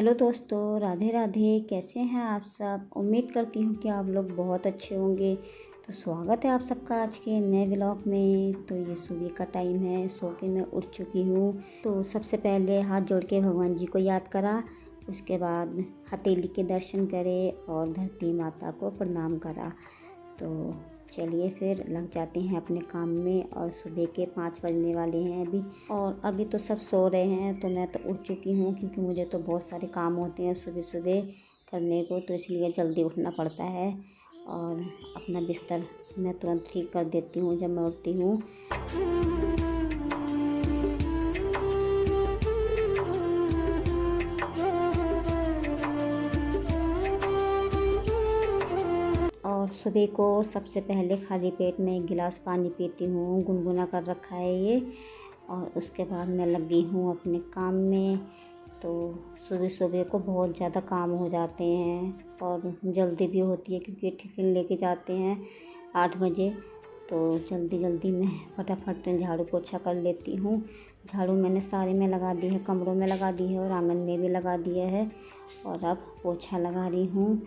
Hello दोस्तों, राधे राधे। कैसे हैं आप सब? उम्मीद करती हूँ कि आप लोग बहुत अच्छे होंगे। तो स्वागत है आप सबका आज के नए व्लॉग में। तो ये सुबह का टाइम है, सो के मैं उठ चुकी हूँ। तो सबसे पहले हाथ जोड़ के भगवान जी को याद करा, उसके बाद हथेली के दर्शन करे और धरती माता को प्रणाम करा। तो चलिए फिर लग जाते हैं अपने काम में। और सुबह के 5 बजने वाले हैं अभी, और अभी तो सब सो रहे हैं। तो मैं तो उठ चुकी हूँ क्योंकि मुझे तो बहुत सारे काम होते हैं सुबह सुबह करने को, तो इसलिए जल्दी उठना पड़ता है। और अपना बिस्तर मैं तुरंत ठीक कर देती हूँ जब मैं उठती हूँ। और सुबह को सबसे पहले खाली पेट में 1 गिलास पानी पीती हूँ, गुनगुना कर रखा है ये। और उसके बाद मैं लगी हूँ अपने काम में। तो सुबह सुबह को बहुत ज़्यादा काम हो जाते हैं और जल्दी भी होती है क्योंकि टिफ़िन लेके जाते हैं 8 बजे। तो जल्दी जल्दी मैं फटाफट झाड़ू पोछा कर लेती हूँ। झाड़ू मैंने सारे में लगा दी है, कमरों में लगा दी है और आंगन में भी लगा दिया है। और अब पोछा लगा रही हूँ।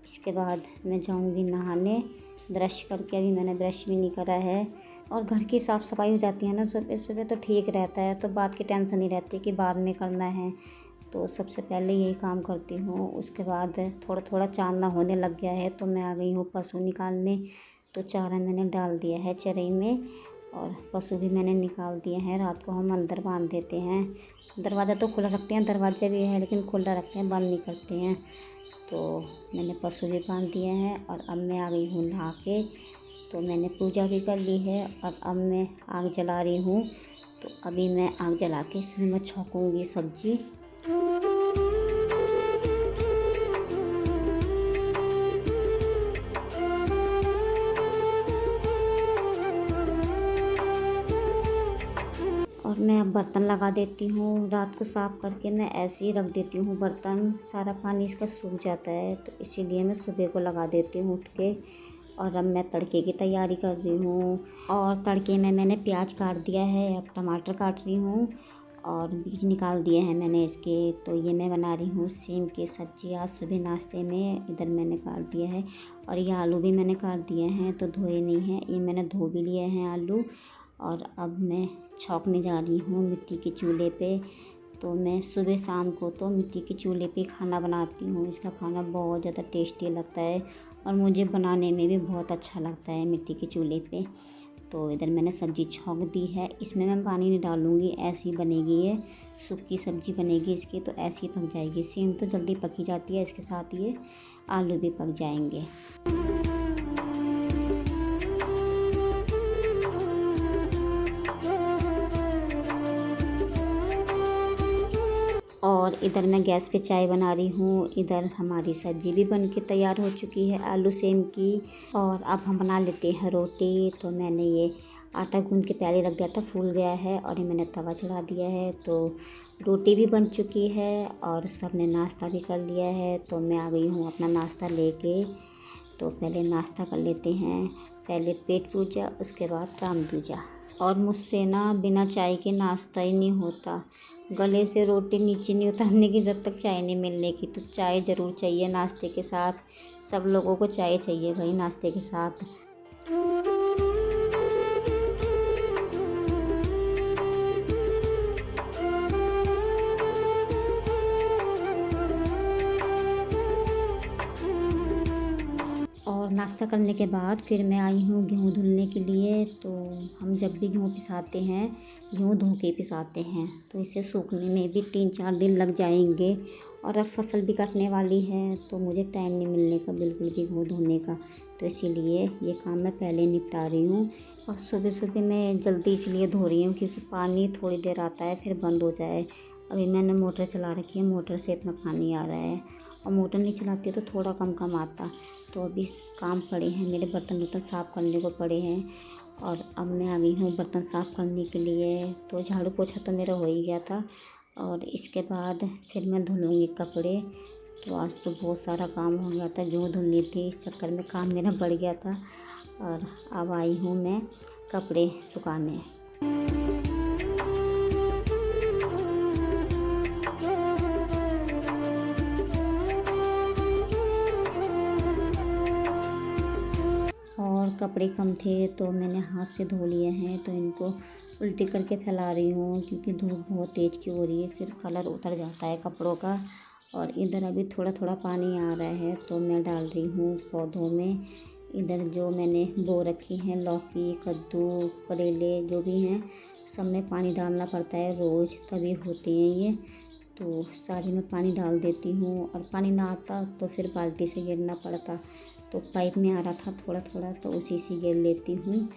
इसके बाद मैं जाऊँगी नहाने, ब्रश करके। अभी मैंने ब्रश भी नहीं करा है। और घर की साफ़ सफाई हो जाती है ना सुबह सुबह, तो ठीक रहता है। तो बात की टेंशन नहीं रहती कि बाद में करना है। तो सबसे पहले यही काम करती हूँ। उसके बाद थोड़ा थोड़ा चांदना होने लग गया है तो मैं आ गई हूँ पशु निकालने। तो चारा मैंने डाल दिया है चरई में और पशु भी मैंने निकाल दिए हैं। रात को हम अंदर बांध देते हैं। दरवाज़ा तो खुला रखते हैं, दरवाज़ा भी है लेकिन खुला रखते हैं, बंद नहीं करते हैं। तो मैंने पशु भी बांध दिए हैं और अब मैं आ गई हूँ नहा के। तो मैंने पूजा भी कर ली है और अब मैं आग जला रही हूँ। तो अभी मैं आग जला के फिर मैं छौंकूँगी सब्ज़ी। और मैं अब बर्तन लगा देती हूँ। रात को साफ़ करके मैं ऐसे ही रख देती हूँ बर्तन, सारा पानी इसका सूख जाता है। तो इसीलिए मैं सुबह को लगा देती हूँ उठ के। और अब मैं तड़के की तैयारी कर रही हूँ। और तड़के में मैंने प्याज काट दिया है, अब टमाटर काट रही हूँ और बीज निकाल दिए हैं मैंने इसके। तो ये मैं बना रही हूँ सेम की सब्ज़ी आज सुबह नाश्ते में। इधर मैंने काट दिया है और ये आलू भी मैंने काट दिए हैं, तो धोए नहीं हैं, ये मैंने धो भी लिए हैं आलू। और अब मैं छौंकने जा रही हूँ मिट्टी के चूल्हे पे। तो मैं सुबह शाम को तो मिट्टी के चूल्हे पे खाना बनाती हूँ। इसका खाना बहुत ज़्यादा टेस्टी लगता है और मुझे बनाने में भी बहुत अच्छा लगता है मिट्टी के चूल्हे पे। तो इधर मैंने सब्ज़ी छौंक दी है। इसमें मैं पानी नहीं डालूँगी, ऐसी ही बनेगी ये, सूखी सब्ज़ी बनेगी इसकी। तो ऐसी ही पक जाएगी। सेम तो जल्दी पकी जाती है, इसके साथ ये आलू भी पक जाएंगे। और इधर मैं गैस पे चाय बना रही हूँ। इधर हमारी सब्ज़ी भी बन के तैयार हो चुकी है आलू सेम की। और अब हम बना लेते हैं रोटी। तो मैंने ये आटा गूंद के पहले रख दिया था, फूल गया है और ये मैंने तवा चढ़ा दिया है। तो रोटी भी बन चुकी है और सब ने नाश्ता भी कर लिया है। तो मैं आ गई हूँ अपना नाश्ता लेके। तो पहले नाश्ता कर लेते हैं, पहले पेट पूजा उसके बाद काम दूजा। और मुझसे ना बिना चाय के नाश्ता ही नहीं होता। गले से रोटी नीचे नहीं उतारने की जब तक चाय नहीं मिलने की। तो चाय ज़रूर चाहिए नाश्ते के साथ। सब लोगों को चाय चाहिए भाई नाश्ते के साथ। और नाश्ता करने के बाद फिर मैं आई हूँ गेहूँ धुलने के लिए। तो हम जब भी गेहूँ पिसाते हैं, गेहूँ धो के पिसाते हैं, तो इसे सूखने में भी 3-4 दिन लग जाएंगे। और अब फसल भी कटने वाली है तो मुझे टाइम नहीं मिलने का बिल्कुल भी गेहूँ धोने का। तो इसीलिए ये काम मैं पहले निपटा रही हूँ। और सुबह सुबह मैं जल्दी इसलिए धो रही हूँ क्योंकि पानी थोड़ी देर आता है फिर बंद हो जाए। अभी मैंने मोटर चला रखी है, मोटर से इतना पानी आ रहा है। और मोटर नहीं चलाती तो थोड़ा कम कम आता। तो अभी काम पड़े हैं मेरे, बर्तन वर्तन साफ़ करने को पड़े हैं। और अब मैं आ गई हूँ बर्तन साफ़ करने के लिए। तो झाड़ू पोछा तो मेरा हो ही गया था और इसके बाद फिर मैं धुलूँगी कपड़े। तो आज तो बहुत सारा काम हो गया था, गेहूँ धुलनी थी, इस चक्कर में काम मेरा बढ़ गया था। और अब आई हूँ मैं कपड़े सुखाने। कपड़े कम थे तो मैंने हाथ से धो लिए हैं, तो इनको उल्टी करके फैला रही हूँ क्योंकि धूप बहुत तेज़ की हो रही है, फिर कलर उतर जाता है कपड़ों का। और इधर अभी थोड़ा थोड़ा पानी आ रहा है तो मैं डाल रही हूँ पौधों में। इधर जो मैंने बो रखी हैं लौकी, कद्दू, करेले जो भी हैं, सब में पानी डालना पड़ता है रोज़, तभी होते हैं ये। तो सारी में पानी डाल देती हूँ, और पानी ना आता तो फिर बाल्टी से गिरना पड़ता, तो पाइप में आ रहा था थोड़ा थोड़ा तो उसी से गिर लेती हूँ।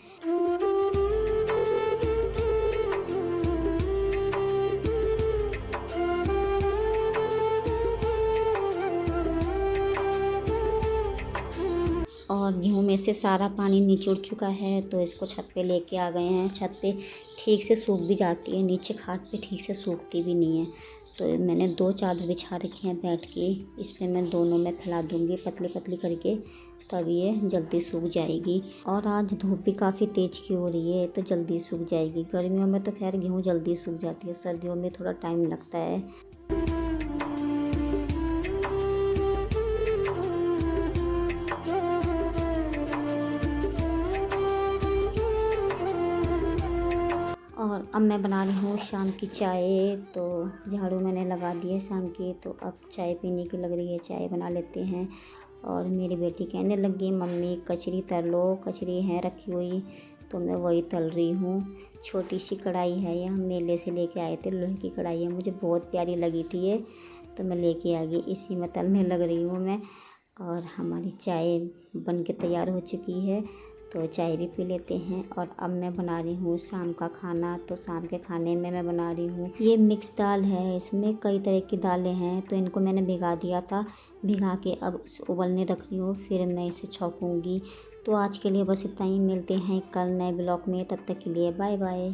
और गेहूँ में से सारा पानी नीचे उड़ चुका है, तो इसको छत पे लेके आ गए हैं। छत पे ठीक से सूख भी जाती है, नीचे खाट पे ठीक से सूखती भी नहीं है। तो मैंने 2 चादर बिछा रखी हैं बैठ के, इस पे मैं दोनों में फैला दूँगी पतली पतली करके, तब ये जल्दी सूख जाएगी। और आज धूप भी काफ़ी तेज़ की हो रही है तो जल्दी सूख जाएगी। गर्मियों में तो खैर गेहूँ जल्दी सूख जाती है, सर्दियों में थोड़ा टाइम लगता है। और अब मैं बना रही हूँ शाम की चाय। तो झाड़ू मैंने लगा दी है शाम की, तो अब चाय पीने की लग रही है, चाय बना लेते हैं। और मेरी बेटी कहने लगी मम्मी कचरी तल लो, कचरी है रखी हुई, तो मैं वही तल रही हूँ। छोटी सी कढ़ाई है, ये हम मेले से लेके आए थे, लोहे की कढ़ाई है, मुझे बहुत प्यारी लगी थी ये, तो मैं लेके आ गई, इसी में तलने लग रही हूँ मैं। और हमारी चाय बन के तैयार हो चुकी है, तो चाय भी पी लेते हैं। और अब मैं बना रही हूँ शाम का खाना। तो शाम के खाने में मैं बना रही हूँ, ये मिक्स दाल है, इसमें कई तरह की दालें हैं, तो इनको मैंने भिगा दिया था, भिगा के अब उबलने रख रही हूँ, फिर मैं इसे छौंकूँगी। तो आज के लिए बस इतना ही, मिलते हैं कल नए ब्लॉग में, तब तक के लिए बाय बाय।